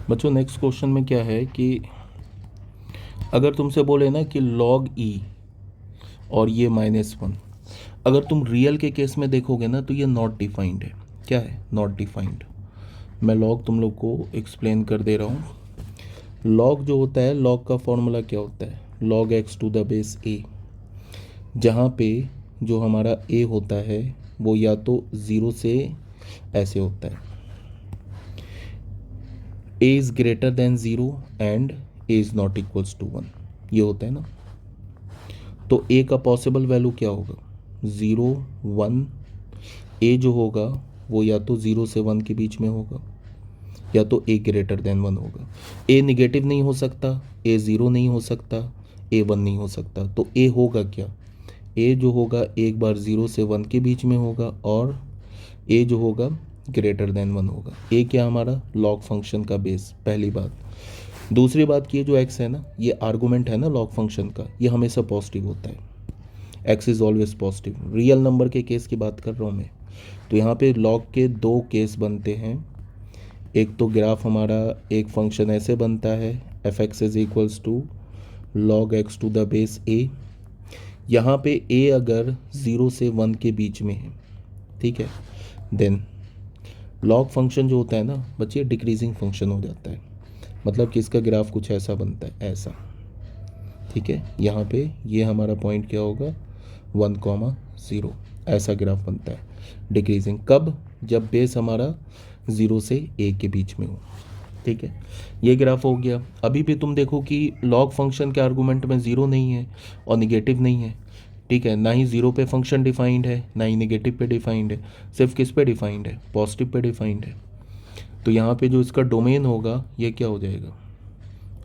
बच्चों next question में क्या है कि अगर तुमसे बोले ना कि log e और ये -1, अगर तुम रियल के केस में देखोगे ना तो ये नॉट डिफाइंड है। क्या है? Not defined. मैं log तुम लोग को एक्सप्लेन कर दे रहा हूँ। log जो होता है, log का फॉर्मूला क्या होता है? log x to the base a, जहाँ पे जो हमारा a होता है वो या तो 0 से ऐसे होता है, a is greater than 0 and a is not equals to 1, ये होता है ना। तो a का पॉसिबल वैल्यू क्या होगा? 0 1। a जो होगा वो या तो 0 से 1 के बीच में होगा या तो a ग्रेटर देन 1 होगा। a निगेटिव नहीं हो सकता, a 0 नहीं हो सकता, a 1 नहीं हो सकता। तो a होगा क्या? a जो होगा एक बार 0 से 1 के बीच में होगा और a जो होगा ग्रेटर देन 1 होगा। a क्या हमारा? लॉग फंक्शन का बेस, पहली बात। दूसरी बात की, ये जो x है ना, ये आर्गूमेंट है ना लॉग फंक्शन का, ये हमेशा पॉजिटिव होता है। x is always positive. Real number के केस की बात कर रहा हूँ मैं। तो यहाँ पे लॉग के दो केस बनते हैं। एक तो ग्राफ हमारा एक फंक्शन ऐसे बनता है, F X is equals to log X to the base A. यहाँ पे a अगर 0 से 1 के बीच में है, ठीक है, देन लॉग फंक्शन जो होता है ना बच्चे, डिक्रीजिंग फंक्शन हो जाता है। मतलब कि इसका ग्राफ कुछ ऐसा बनता है, ऐसा। ठीक है, यहाँ पे ये हमारा पॉइंट क्या होगा? 1,0, ऐसा ग्राफ बनता है डिक्रीजिंग। कब? जब बेस हमारा 0 से a के बीच में हो। ठीक है, ये ग्राफ हो गया। अभी भी तुम देखो कि लॉग फंक्शन के आर्गूमेंट में 0 नहीं है और निगेटिव नहीं है। ठीक है, ना ही 0 पे फंक्शन डिफाइंड है, ना ही निगेटिव पे डिफाइंड है। सिर्फ किस पे डिफाइंड है? पॉजिटिव पे डिफाइंड है। तो यहाँ पे जो इसका डोमेन होगा ये क्या हो जाएगा?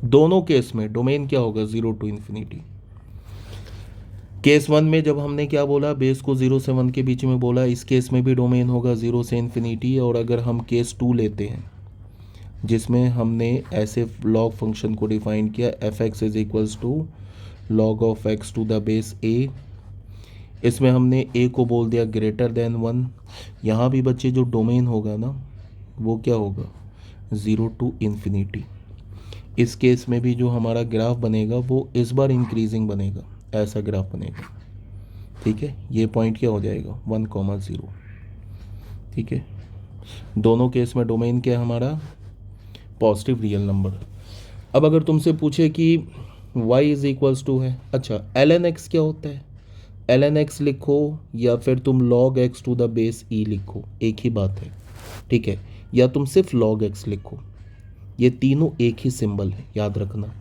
दोनों केस में डोमेन क्या होगा? 0 टू इन्फिनिटी। केस 1 में जब हमने क्या बोला, बेस को 0 से 1 के बीच में बोला, इस केस में भी डोमेन होगा 0 से इन्फिनिटी। और अगर हम केस 2 लेते हैं जिसमें हमने ऐसे लॉग फंक्शन को डिफाइन किया, F X is equals to log of X to the base A, इसमें हमने a को बोल दिया ग्रेटर देन 1। यहाँ भी बच्चे जो डोमेन होगा ना वो क्या होगा? 0 टू इन्फिनिटी। इस केस में भी जो हमारा ग्राफ बनेगा वो इस बार इंक्रीजिंग बनेगा, ऐसा ग्राफ बनेगा। ठीक है, ये पॉइंट क्या हो जाएगा? 1,0। ठीक है, दोनों केस में डोमेन क्या है हमारा? Positive real number. अब अगर तुमसे पूछे कि y इज इक्वल्स टू है, अच्छा ln x क्या होता है? ln x लिखो या फिर तुम log x to the base e लिखो, एक ही बात है। ठीक है, या तुम सिर्फ log x लिखो, ये तीनों एक ही सिंबल है, याद रखना।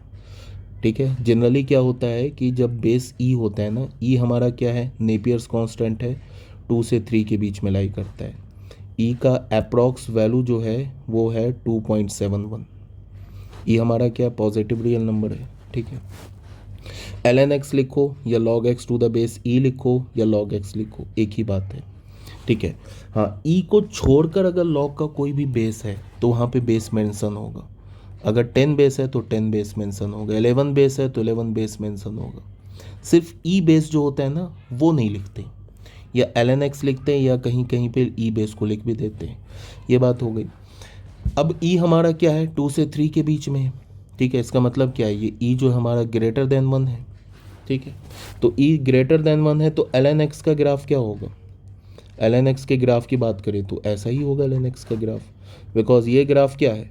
ठीक है, जनरली क्या होता है कि जब बेस e होता है ना, e हमारा क्या है? नेपियर्स कांस्टेंट है, 2 से 3 के बीच में लाई करता है। e का अप्रॉक्स वैल्यू जो है वो है 2.71। e हमारा क्या? पॉजिटिव रियल नंबर है। ठीक है, ln x लिखो या log x to the base e लिखो या log x लिखो, एक ही बात है। ठीक है, हाँ, e को छोड़कर अगर log का कोई भी बेस है तो वहाँ पे बेस मेंशन होगा। अगर 10 बेस है तो 10 बेस मेंशन होगा, 11 बेस है तो 11 बेस मेंशन होगा। सिर्फ ई बेस जो होता है ना वो नहीं लिखते, या ln x लिखते हैं या कहीं कहीं पे ई बेस को लिख भी देते हैं। ये बात हो गई। अब ई हमारा क्या है? 2 से 3 के बीच में है। ठीक है, इसका मतलब क्या है? ये ई जो हमारा ग्रेटर देन 1 है। ठीक है, तो ई ग्रेटर देन 1 है तो ln x का ग्राफ क्या होगा? ln x के ग्राफ की बात करें तो ऐसा ही होगा ln x का ग्राफ, बिकॉज ये ग्राफ क्या है?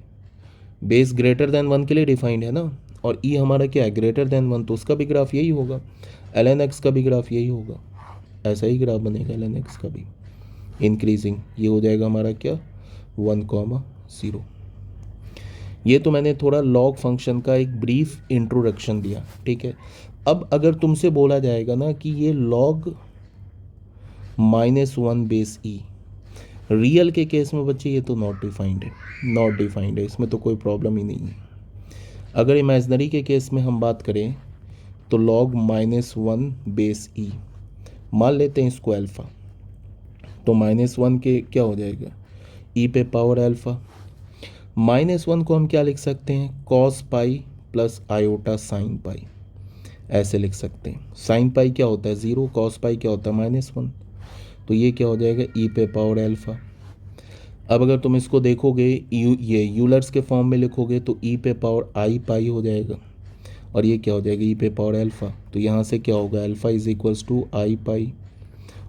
बेस ग्रेटर देन 1 के लिए डिफाइंड है ना, और ई हमारा क्या है? ग्रेटर देन 1, तो उसका भी ग्राफ यही होगा। ln x का भी ग्राफ यही होगा, ऐसा ही ग्राफ बनेगा ln x का भी, इंक्रीजिंग। ये हो जाएगा हमारा क्या? 1,0। ये तो मैंने थोड़ा लॉग फंक्शन का एक ब्रीफ इंट्रोडक्शन दिया। ठीक है, अब अगर तुमसे बोला जाएगा ना कि ये log -1 बेस e, रियल के केस में बच्चे ये तो नॉट डिफाइंड है, नॉट डिफाइंड है, इसमें तो कोई प्रॉब्लम ही नहीं है। अगर इमेजनरी के केस में हम बात करें तो log -1 बेस e, मान लेते हैं इसको अल्फ़ा, तो -1 के क्या हो जाएगा? e पे पावर अल्फ़ा। -1 को हम क्या लिख सकते हैं? cos pi plus iota sine pi, ऐसे लिख सकते हैं। साइन पाई क्या होता है? 0, cos पाई क्या होता है? -1। तो ये क्या हो जाएगा? e पे पावर अल्फ़ा। अब अगर तुम इसको देखोगे ये यूलर्स के फॉर्म में लिखोगे तो ई पे पावर आई पाई हो जाएगा, और ये क्या हो जाएगा ई पे पावर अल्फ़ा। तो यहाँ से क्या होगा alpha is equals to I pi,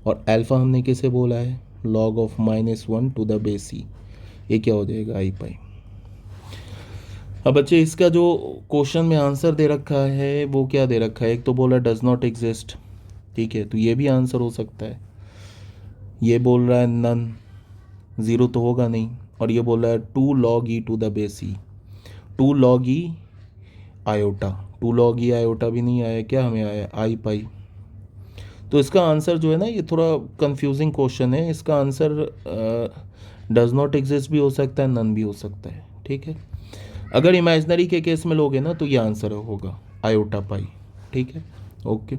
और अल्फ़ा हमने किसे बोला है log of -1 to the base E, ये क्या हो जाएगा आई पाई। अब बच्चे इसका जो क्वेश्चन में आंसर दे रखा है वो क्या दे रखा है, एक तो बोला डज नॉट एग्जिस्ट, ठीक है, तो ये भी आंसर हो सकता है। ये बोल रहा है नन, ज़ीरो तो होगा नहीं, और ये बोल रहा है 2 log e to the base e, 2 log e iota, 2 log e iota भी नहीं आया, क्या हमें आया आई पाई। तो इसका आंसर जो है ना ये थोड़ा कंफ्यूजिंग क्वेश्चन है, इसका आंसर डज नॉट एग्जिस्ट भी हो सकता है, नन भी हो सकता है, ठीक है। अगर इमेजिनरी के केस में लोगे ना तो ये आंसर होगा आयोटा पाई, ठीक है, ओके।